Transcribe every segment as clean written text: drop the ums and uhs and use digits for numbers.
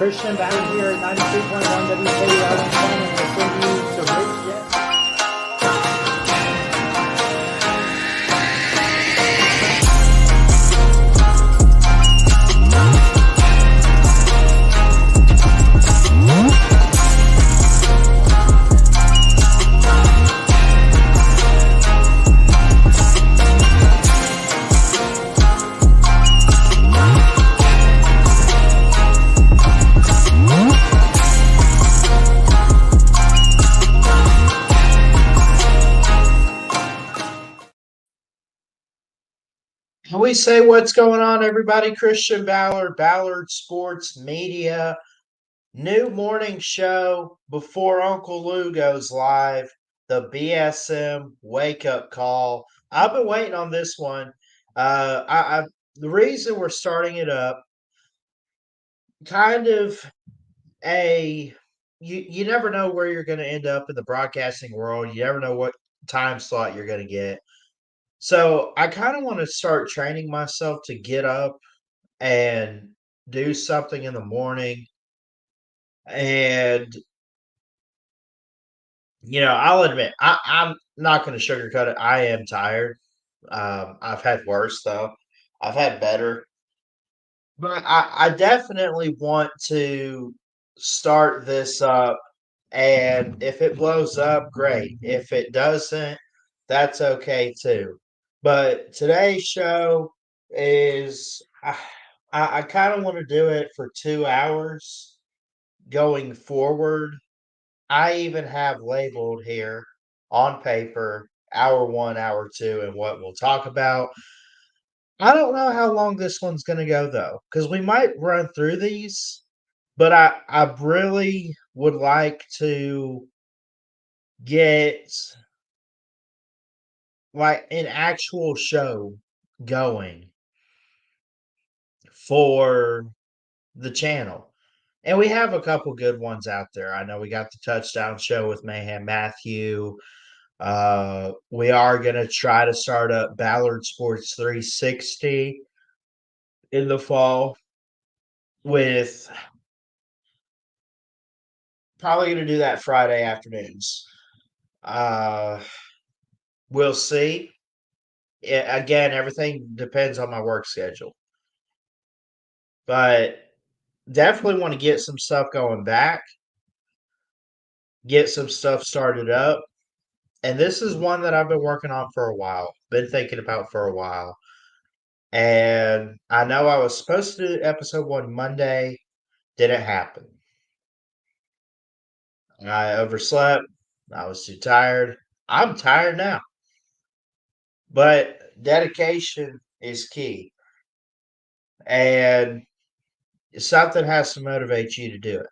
Christian back here at 93.1 WKR and we'll send you to Rich Jets. We say what's going on, everybody. Christian Ballard Sports Media, new morning show before Uncle Lou goes live. The BSM wake up call. I've been waiting on this one. The reason we're starting it up, kind of a you never know where you're going to end up in the broadcasting world. You never know what time slot you're going to get. So I kind of want to start training myself to get up and do something in the morning. And, I'll admit, I'm not going to sugarcoat it. I am tired. I've had worse, though. I've had better. But I definitely want to start this up. And if it blows up, great. If it doesn't, that's okay too. But today's show is I kind of want to do it for 2 hours going forward. I even have labeled here on paper hour one, hour two, and what we'll talk about. I don't know how long this one's going to go though, because we might run through these, but I really would like to get like an actual show going for the channel. And we have a couple good ones out there. I know we got the touchdown show with Mayhem Matthew. We are going to try to start up Ballard Sports 360 in the fall with probably going to do that Friday afternoons. Uh, we'll see. Again, everything depends on my work schedule. But definitely want to get some stuff going back, get some stuff started up. And this is one that I've been working on for a while, been thinking about for a while. And I know I was supposed to do episode one Monday, didn't happen. I overslept. I was too tired. I'm tired now. But dedication is key. And something has to motivate you to do it.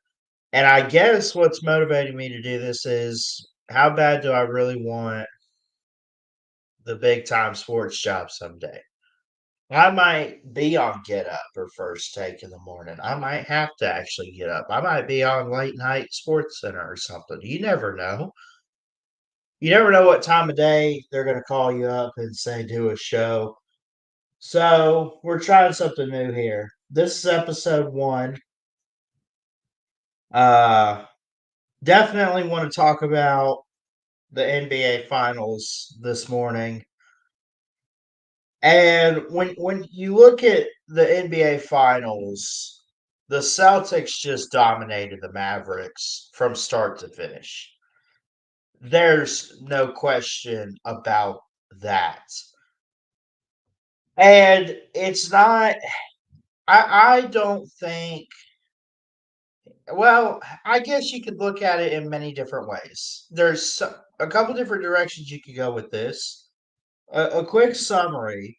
And I guess what's motivating me to do this is how bad do I really want the big time sports job someday? I might be on Get Up or First Take in the morning. I might have to actually get up. I might be on late night Sports Center or something. You never know. You never know what time of day they're going to call you up and say, do a show. So we're trying something new here. This is episode one. Uh, Definitely want to talk about the NBA Finals this morning. And when you look at the NBA Finals, the Celtics just dominated the Mavericks from start to finish. There's no question about that. And it's not I don't think well, I guess you could look at it in many different ways. There's a couple different directions you could go with this. A quick summary.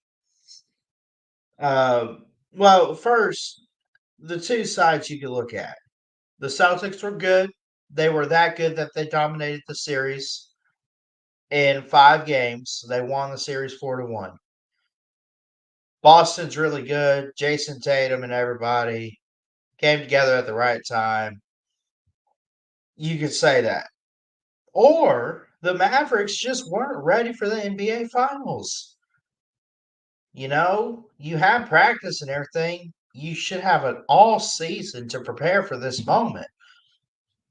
Well, first, the two sides you could look at. The Celtics were good. They were that good that they dominated the series in 5 games. They won the series 4-1. Boston's really good. Jason Tatum and everybody came together at the right time. You could say that. Or the Mavericks just weren't ready for the NBA Finals. You have practice and everything. you should have an all season to prepare for this moment.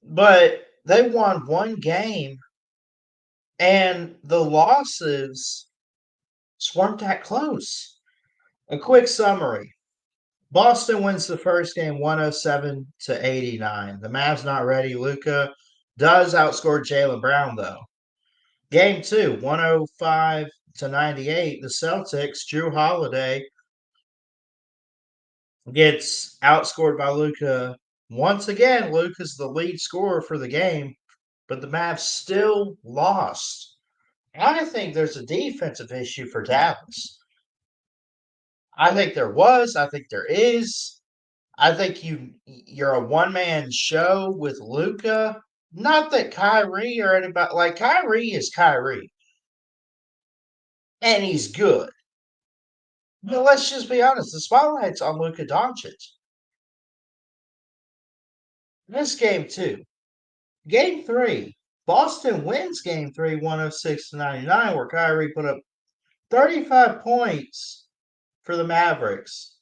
But they won one game, and the losses weren't that close. A quick summary: Boston wins the first game 107-89. The Mavs not ready. Luka does outscore Jaylen Brown, though. Game two, 105-98. The Celtics, Drew Holiday gets outscored by Luka. Once again, Luka's the lead scorer for the game, but the Mavs still lost. I think there's a defensive issue for Dallas. I think there was. I think there is. I think you're a one man show with Luka. Not that Kyrie or anybody like Kyrie is Kyrie, and he's good. But let's just be honest, the spotlight's on Luka Doncic. This game two. Game three. Boston wins game three, 106-99, where Kyrie put up 35 points for the Mavericks.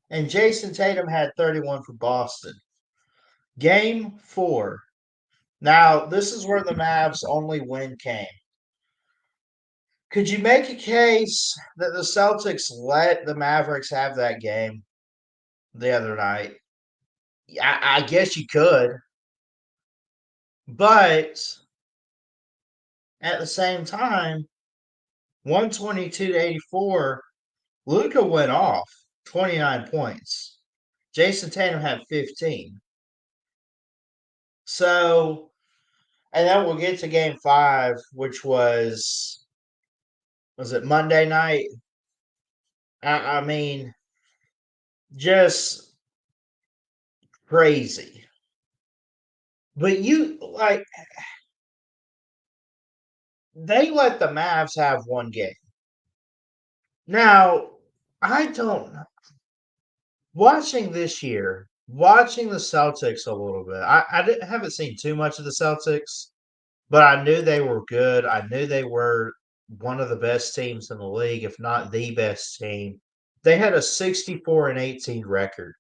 And Jason Tatum had 31 for Boston. Game four. Now, this is where the Mavs' only win came. Could you make a case that the Celtics let the Mavericks have that game the other night? I guess you could. But at the same time, 122-84, Luka went off 29 points. Jason Tatum had 15. So, and then we'll get to game five, which was it Monday night? I mean, just crazy. But they let the Mavs have one game. Now, I don't watching this year, watching the Celtics a little bit. Haven't seen too much of the Celtics, but I knew they were good. I knew they were one of the best teams in the league, if not the best team. They had a 64-18 record.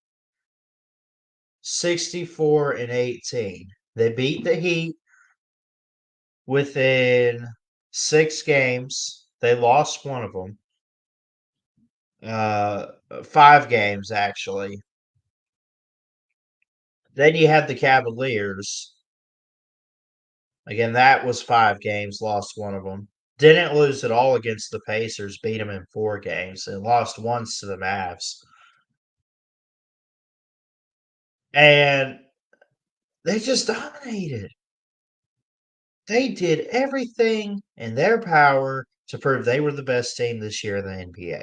64-18. They beat the Heat within 6 games. They lost one of them. 5 games, actually. Then you had the Cavaliers. Again, that was 5 games, lost one of them. Didn't lose at all against the Pacers, beat them in 4 games, and lost once to the Mavs. And they just dominated. They did everything in their power to prove they were the best team this year in the NBA.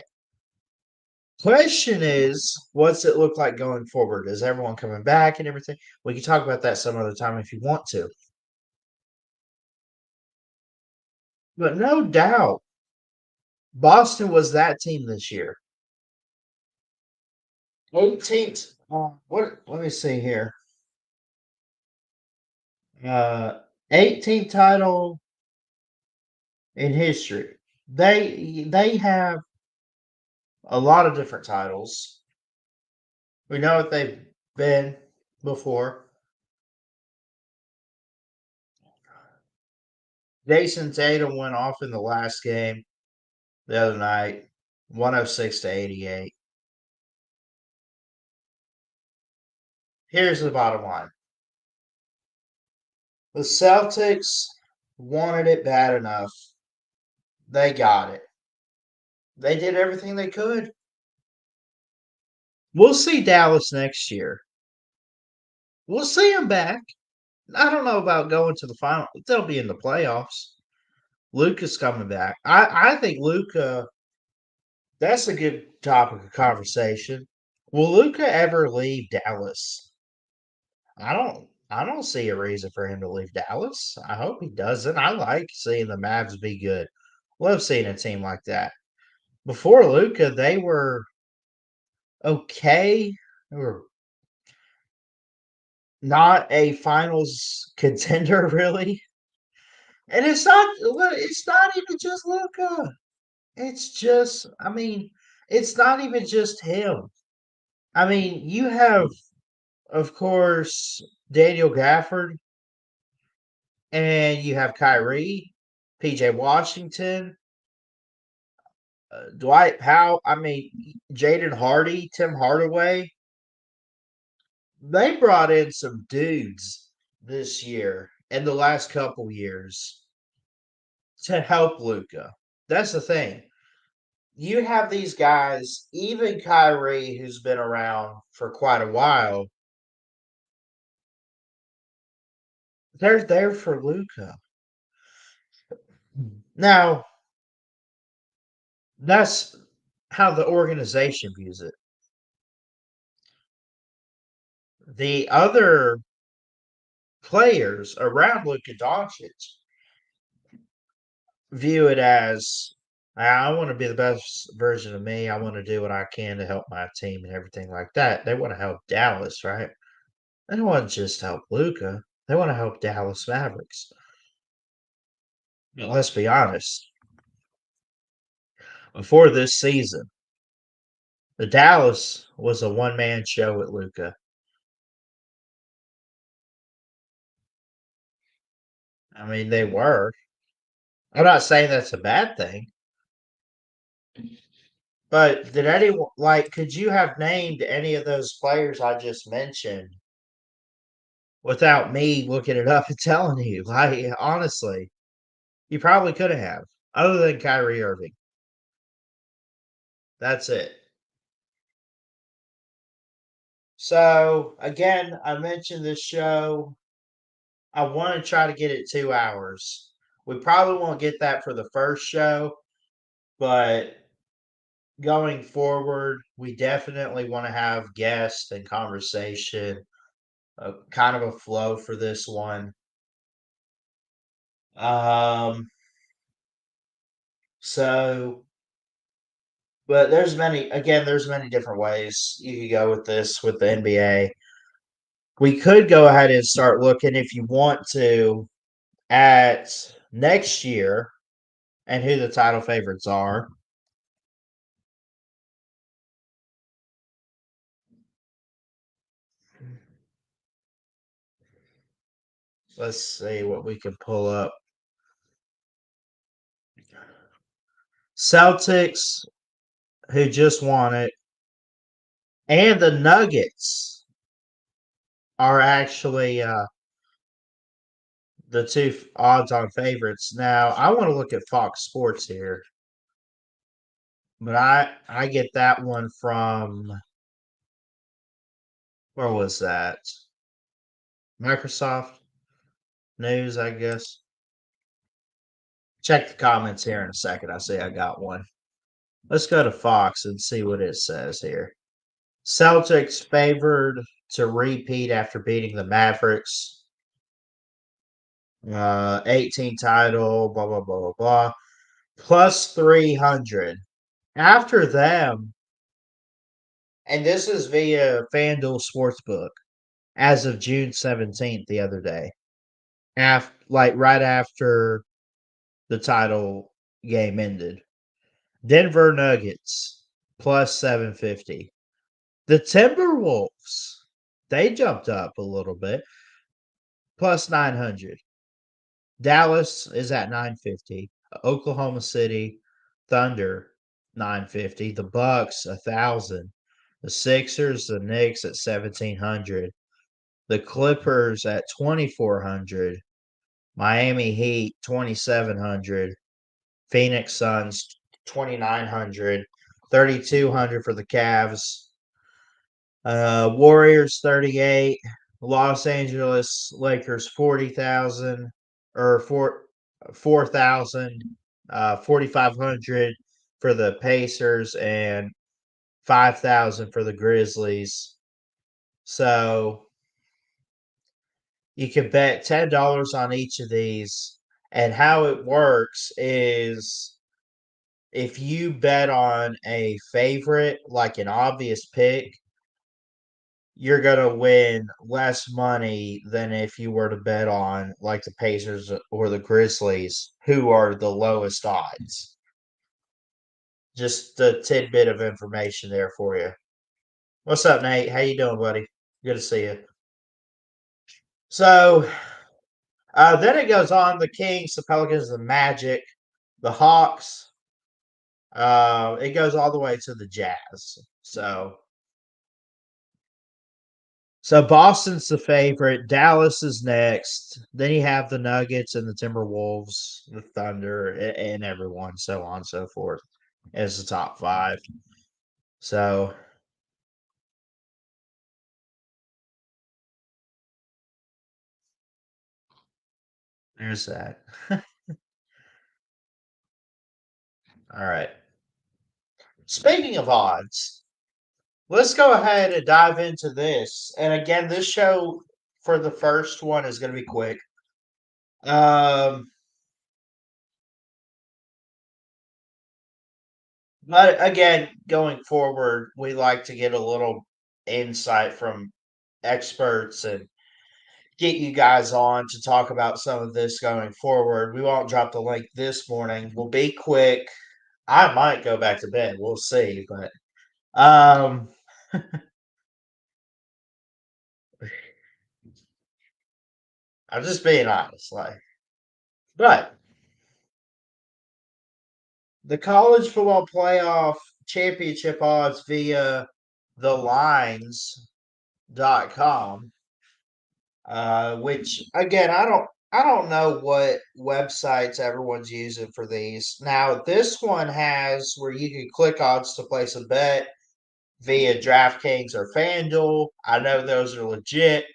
Question is, what's it look like going forward? Is everyone coming back and everything? We can talk about that some other time if you want to. But no doubt, Boston was that team this year. 18th. What? Let me see here. 18th title in history. They have a lot of different titles. We know what they've been before. Jason Tatum went off in the last game the other night, 106-88. Here's the bottom line. The Celtics wanted it bad enough. They got it. They did everything they could. We'll see Dallas next year. We'll see them back. I don't know about going to the final. They'll be in the playoffs. Luka's coming back. I think Luka. That's a good topic of conversation. Will Luka ever leave Dallas? I don't see a reason for him to leave Dallas. I hope he doesn't. I like seeing the Mavs be good. Love seeing a team like that. Before Luka, they were okay. They were not a finals contender, really. And it's not even just Luka. It's just, I mean, it's not even just him. I mean, you have, of course, Daniel Gafford, and you have Kyrie, PJ Washington, Dwight Powell. I mean, Jaden Hardy, Tim Hardaway. They brought in some dudes this year and the last couple years to help Luca. That's the thing. You have these guys, even Kyrie, who's been around for quite a while, they're there for Luca. Now, that's how the organization views it. The other players around Luka Doncic view it as I want to be the best version of me. I want to do what I can to help my team and everything like that. They want to help Dallas, right? They don't want to just help Luca. They want to help Dallas Mavericks. But let's be honest. Before this season, the Dallas was a one man show with Luca. I mean, they were. I'm not saying that's a bad thing, but did anyone like? Could you have named any of those players I just mentioned without me looking it up and telling you? Like, honestly, you probably could have, other than Kyrie Irving. That's it. So again, I mentioned this show. I want to try to get it 2 hours. We probably won't get that for the first show, but going forward, we definitely want to have guests and conversation, kind of a flow for this one. Um, so, but there's many different ways you could go with this with the NBA. We could go ahead and start looking if you want to at next year and who the title favorites are. Let's see what we can pull up. Celtics, who just won it, and the Nuggets are actually the two odds-on favorites. Now, I want to look at Fox Sports here, but I get that one from where was that? Microsoft News, I guess. Check the comments here in a second. I see I got one. Let's go to Fox and see what it says here. Celtics favored to repeat after beating the Mavericks. 18 title, blah, blah, blah, blah, blah. Plus 300. After them, and this is via FanDuel Sportsbook as of June 17th the other day. Like right after the title game ended. Denver Nuggets plus 750. The Timberwolves, they jumped up a little bit, plus 900. Dallas is at 950. Oklahoma City Thunder 950. The Bucks 1,000. The Sixers, the Knicks at 1,700. The Clippers at 2,400. Miami Heat 2,700. Phoenix Suns 2,900. 3,200 for the Cavs. Warriors 38. Los Angeles Lakers 40,000 or 4,000. 4,500 for the Pacers and 5,000 for the Grizzlies. So you can bet $10 on each of these. And how it works is if you bet on a favorite, like an obvious pick, you're going to win less money than if you were to bet on like the Pacers or the Grizzlies, who are the lowest odds. Just a tidbit of information there for you. What's up, Nate? How you doing, buddy? Good to see you. So then it goes on: the Kings, the Pelicans, the Magic, the Hawks. It goes all the way to the Jazz. So Boston's the favorite. Dallas is next. Then you have the Nuggets and the Timberwolves, the Thunder, and everyone, so on and so forth, as the top five. So there's that. All right. Speaking of odds, let's go ahead and dive into this. And again, this show for the first one is going to be quick. Um, but again, going forward, we like to get a little insight from experts and get you guys on to talk about some of this going forward. We won't drop the link this morning. We'll be quick. I might go back to bed. We'll see. But um, I'm just being honest. But the college football playoff championship odds via thelines.com, which again, I don't know what websites everyone's using for these. Now, this one has where you can click odds to place a bet via DraftKings or FanDuel. I know those are legit.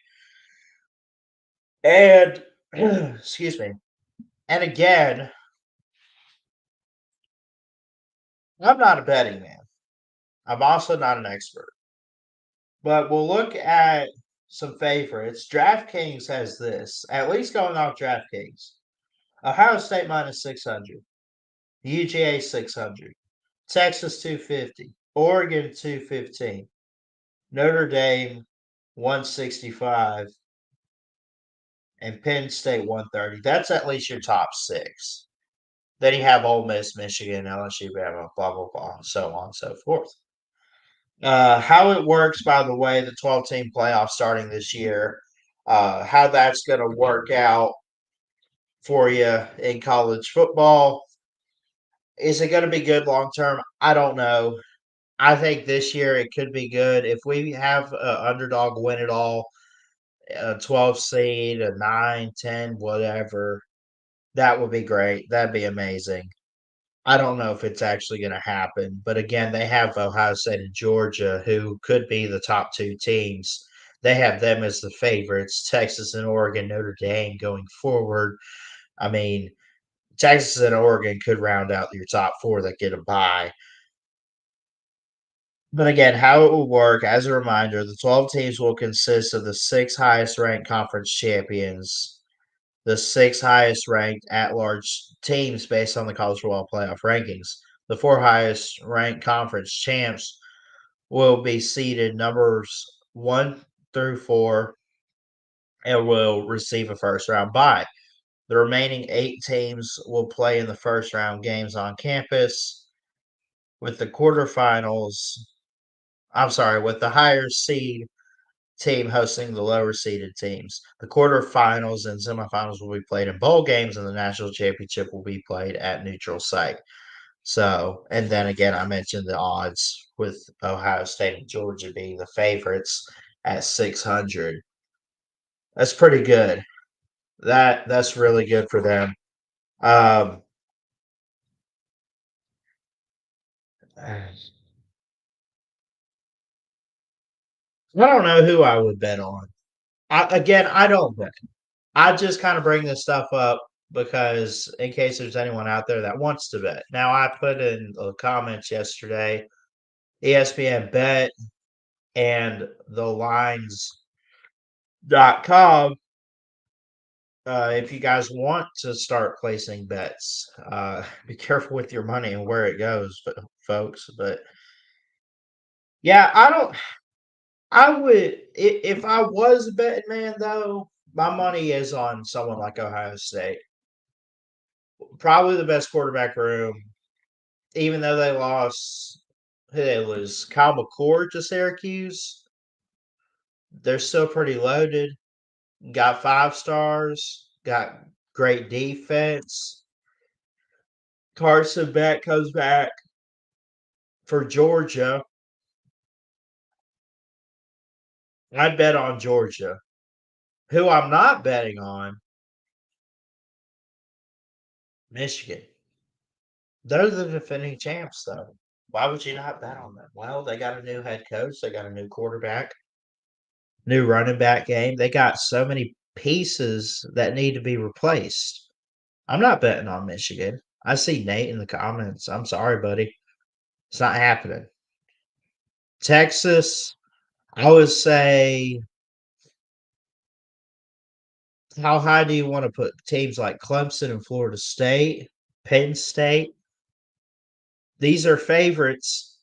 And excuse me. And again, I'm not a betting man. I'm also not an expert. But we'll look at some favorites. DraftKings has this, at least going off DraftKings. Ohio State minus 600, UGA 600, Texas 250, Oregon 215, Notre Dame 165, and Penn State 130. That's at least your top six. Then you have Ole Miss, Michigan, LSU, Bama, blah, blah, blah, so on and so forth. How it works, by the way, the 12-team playoff starting this year, how that's going to work out for you in college football. Is it going to be good long term? I don't know. I think this year it could be good. If we have an underdog win it all, a 12 seed, a 9, 10, whatever, that would be great. That'd be amazing. I don't know if it's actually going to happen, but again, they have Ohio State and Georgia, who could be the top two teams. They have them as the favorites. Texas and Oregon, Notre Dame going forward. I mean, Texas and Oregon could round out your top four that get a bye. But again, how it will work, as a reminder, the 12 teams will consist of the six highest ranked conference champions, the six highest ranked at large teams based on the college football playoff rankings. The four highest ranked conference champs will be seeded numbers one through four and will receive a first round bye. The remaining eight teams will play in the first round games on campus, with the quarterfinals. I'm sorry, with the higher seed team hosting the lower seeded teams. The quarterfinals and semifinals will be played in bowl games, and the national championship will be played at neutral site. So, and then again, I mentioned the odds with Ohio State and Georgia being the favorites at 600. That's pretty good. That's really good for them. Um, I don't know who I would bet on. I don't bet. I just kind of bring this stuff up because in case there's anyone out there that wants to bet. Now, I put in the comments yesterday, ESPN bet and the lines.com. If you guys want to start placing bets, be careful with your money and where it goes, folks. But yeah, I would, if I was a betting man, though, my money is on someone like Ohio State. Probably the best quarterback room, even though they lost. Who they lose? Kyle McCord to Syracuse. They're still pretty loaded. Got 5 stars. Got great defense. Carson Beck comes back for Georgia. I bet on Georgia. Who I'm not betting on, Michigan. They're the defending champs, though. Why would you not bet on them? Well, they got a new head coach. They got a new quarterback, new running back game. They got so many pieces that need to be replaced. I'm not betting on Michigan. I see Nate in the comments. I'm sorry, buddy. It's not happening. Texas, I would say, how high do you want to put teams like Clemson and Florida State, Penn State? These are favorites.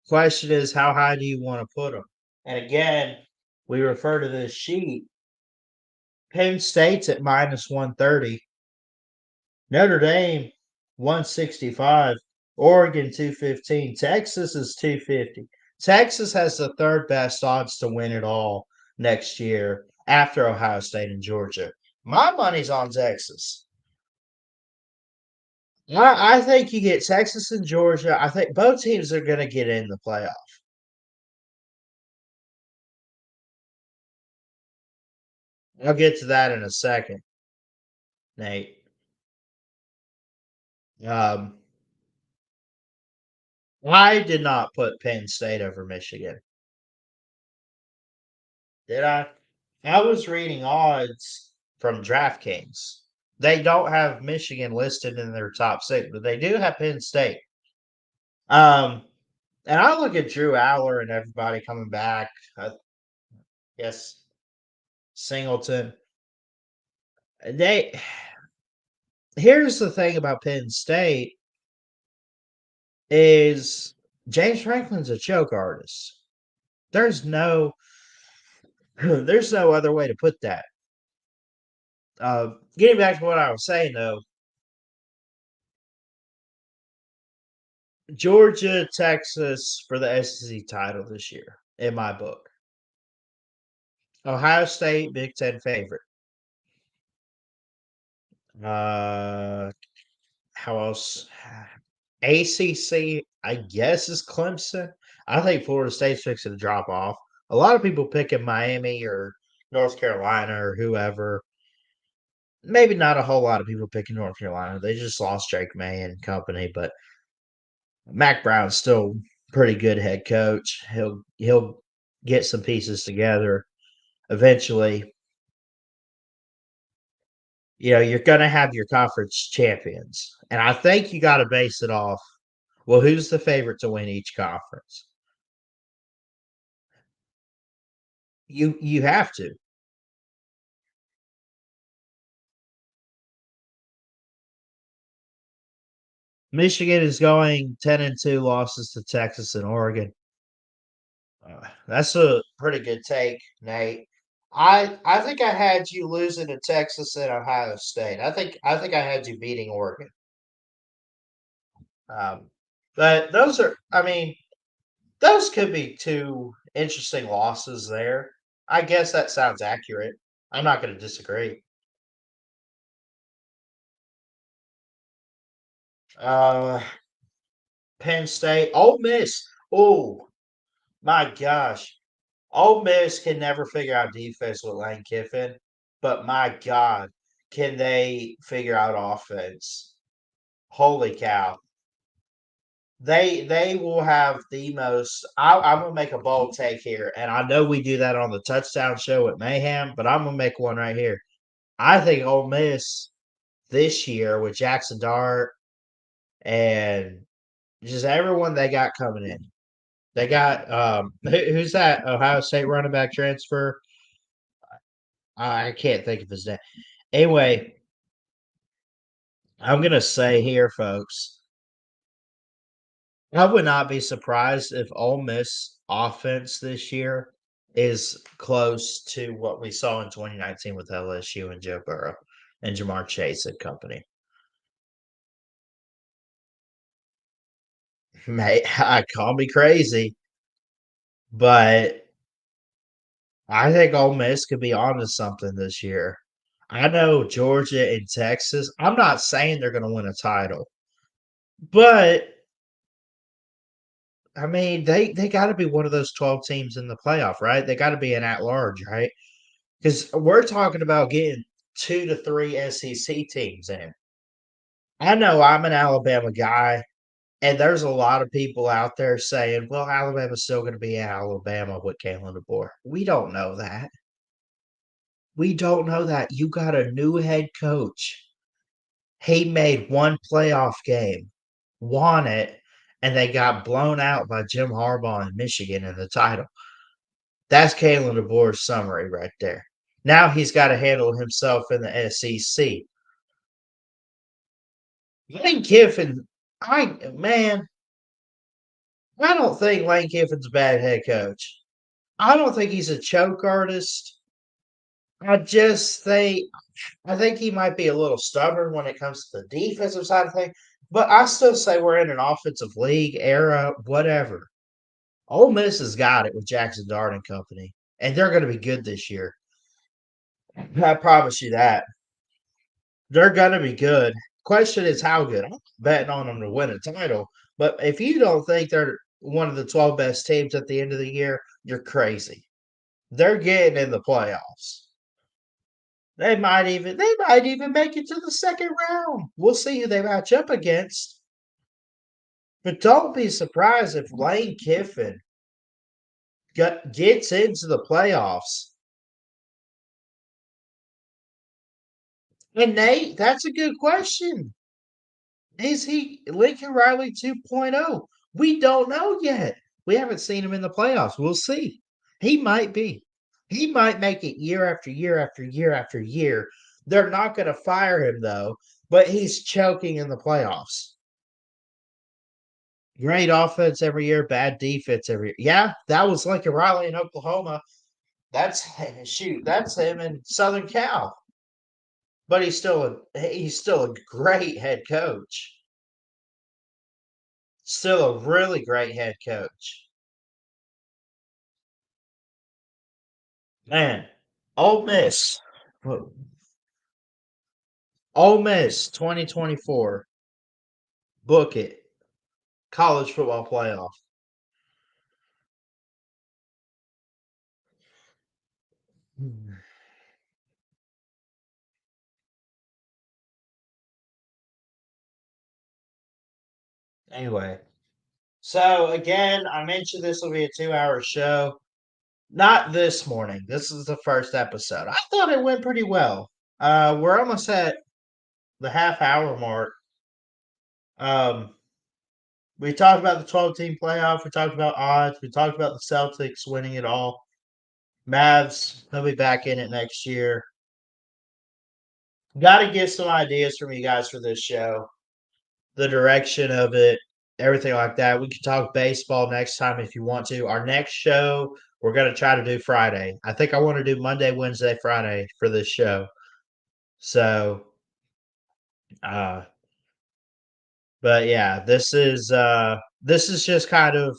Question is, how high do you want to put them? And again, we refer to this sheet. Penn State's at minus 130. Notre Dame 165. Oregon 215. Texas is 250. Texas has the third best odds to win it all next year after Ohio State and Georgia. My money's on Texas. I think you get Texas and Georgia. I think both teams are going to get in the playoff. I'll get to that in a second, Nate. Um, I did not put Penn State over Michigan. Did I? I was reading odds from DraftKings. They don't have Michigan listed in their top 6, but they do have Penn State. Um, and I look at Drew Aller and everybody coming back. I guess Singleton. They Here's the thing about Penn State is James Franklin's a choke artist. There's no there's no other way to put that. Getting back to what I was saying though, Georgia, Texas for the SEC title this year, in my book. Ohio State, Big Ten favorite. Uh, how else? ACC, I guess, is Clemson. I think Florida State's fixing to drop off. A lot of people picking Miami or North Carolina or whoever. Maybe not a whole lot of people picking North Carolina. They just lost Drake May and company, but Mac Brown's still pretty good head coach. He'll get some pieces together eventually. You're going to have your conference champions. And I think you got to base it off, well, who's the favorite to win each conference? You have to. Michigan is going 10-2 losses to Texas and Oregon. That's a pretty good take, Nate. I think I had you losing to Texas and Ohio State. I think I had you beating Oregon. Um, but I mean, those could be two interesting losses there. I guess that sounds accurate. I'm not going to disagree. Uh, Penn State, Ole Miss. Oh my gosh, Ole Miss can never figure out defense with Lane Kiffin, but my God, can they figure out offense? Holy cow! They will have the most. I'm gonna make a bold take here, and I know we do that on the touchdown show at Mayhem, but I'm gonna make one right here. I think Ole Miss this year with Jackson Dart and just everyone they got coming in. They got who's that Ohio State running back transfer? I can't think of his name. Anyway, I'm gonna say here, folks, I would not be surprised if Ole Miss offense this year is close to what we saw in 2019 with LSU and Joe Burrow and Jamar Chase and company. May I call me crazy, but I think Ole Miss could be onto something this year. I know Georgia and Texas. I'm not saying they're going to win a title, but I mean they got to be one of those 12 teams in the playoff, right? They got to be an at large, right? Because we're talking about getting 2 to 3 SEC teams in. I know I'm an Alabama guy, and there's a lot of people out there saying, well, Alabama's still going to be Alabama with Kalen DeBoer. We don't know that. We don't know that. You got a new head coach. He made one playoff game, won it, and they got blown out by Jim Harbaugh in Michigan in the title. That's Kalen DeBoer's summary right there. Now he's got to handle himself in the SEC. Lane Kiffin, man, I don't think Lane Kiffin's a bad head coach. I don't think he's a choke artist. I think he might be a little stubborn when it comes to the defensive side of things, but I still say we're in an offensive league era, whatever. Ole Miss has got it with Jackson Dart and company, and they're going to be good this year. I promise you that. They're going to be good. Question is how good. I'm betting on them to win a title, but if you don't think they're one of the 12 best teams at the end of the year, you're crazy. They're getting in the playoffs. They might even make it to the second round. We'll see who they match up against. But don't be surprised if Lane Kiffin gets into the playoffs. And Nate, that's a good question. Is he Lincoln Riley 2.0? We don't know yet. We haven't seen him in the playoffs. We'll see. He might be. He might make it year after year after year after year. They're not going to fire him, though, but he's choking in the playoffs. Great offense every year, bad defense every year. Yeah, that was Lincoln Riley in Oklahoma. That's shoot, that's him in Southern Cal. But he's still a great head coach. Still a really great head coach. Man, Ole Miss. Ole Miss 2024. Book it. College football playoff. Anyway, so again, I mentioned this will be a 2-hour show. Not this morning. This is the first episode. I thought it went pretty well. We're almost at the half hour mark. Um, we talked about the 12 team playoff. We talked about odds. We talked about the Celtics winning it all. Mavs, they'll be back in it next year. Got to get some ideas from you guys for this show, the direction of it, everything like that. We could talk baseball next time if you want to. Our next show, we're going to try to do Friday. I think I want to do Monday, Wednesday, Friday for this show. So, uh, but yeah, this is just kind of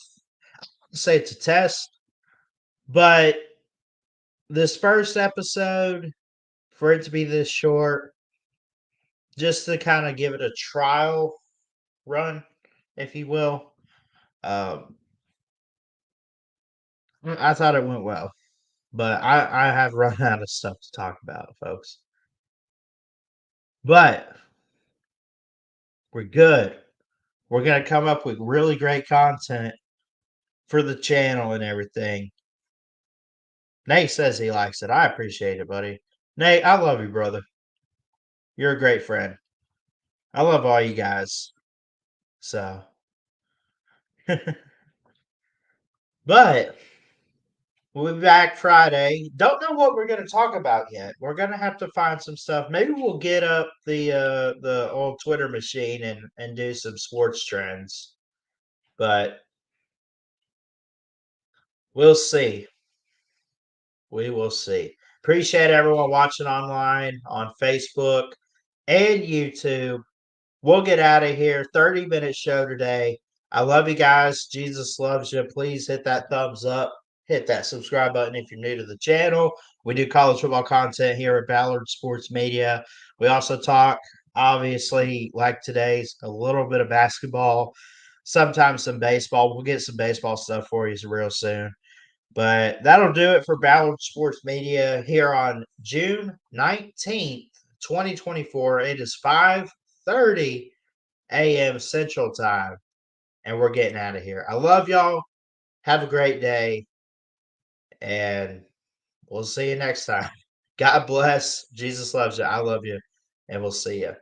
say it's a test, but this first episode for it to be this short, just to kind of give it a trial run, if you will. Um, I thought it went well, but I have run out of stuff to talk about, folks. But we're good. We're gonna come up with really great content for the channel and everything. Nate says he likes it. I appreciate it, buddy. Nate, I love you, brother. You're a great friend. I love all you guys. So, but we'll be back Friday. Don't know what we're going to talk about yet. We're going to have to find some stuff. Maybe we'll get up the old Twitter machine and do some sports trends. But we'll see. We will see. Appreciate everyone watching online on Facebook and YouTube. We'll get out of here. 30-minute show today. I love you guys. Jesus loves you. Please hit that thumbs up. Hit that subscribe button if you're new to the channel. We do college football content here at Ballard Sports Media. We also talk, obviously, like today's, a little bit of basketball, sometimes some baseball. We'll get some baseball stuff for you real soon. But that'll do it for Ballard Sports Media here on June 19th, 2024. It is 5:30 a.m. Central Time, and we're getting out of here. I love y'all. Have a great day, and we'll see you next time. God bless. Jesus loves you. I love you, and we'll see you.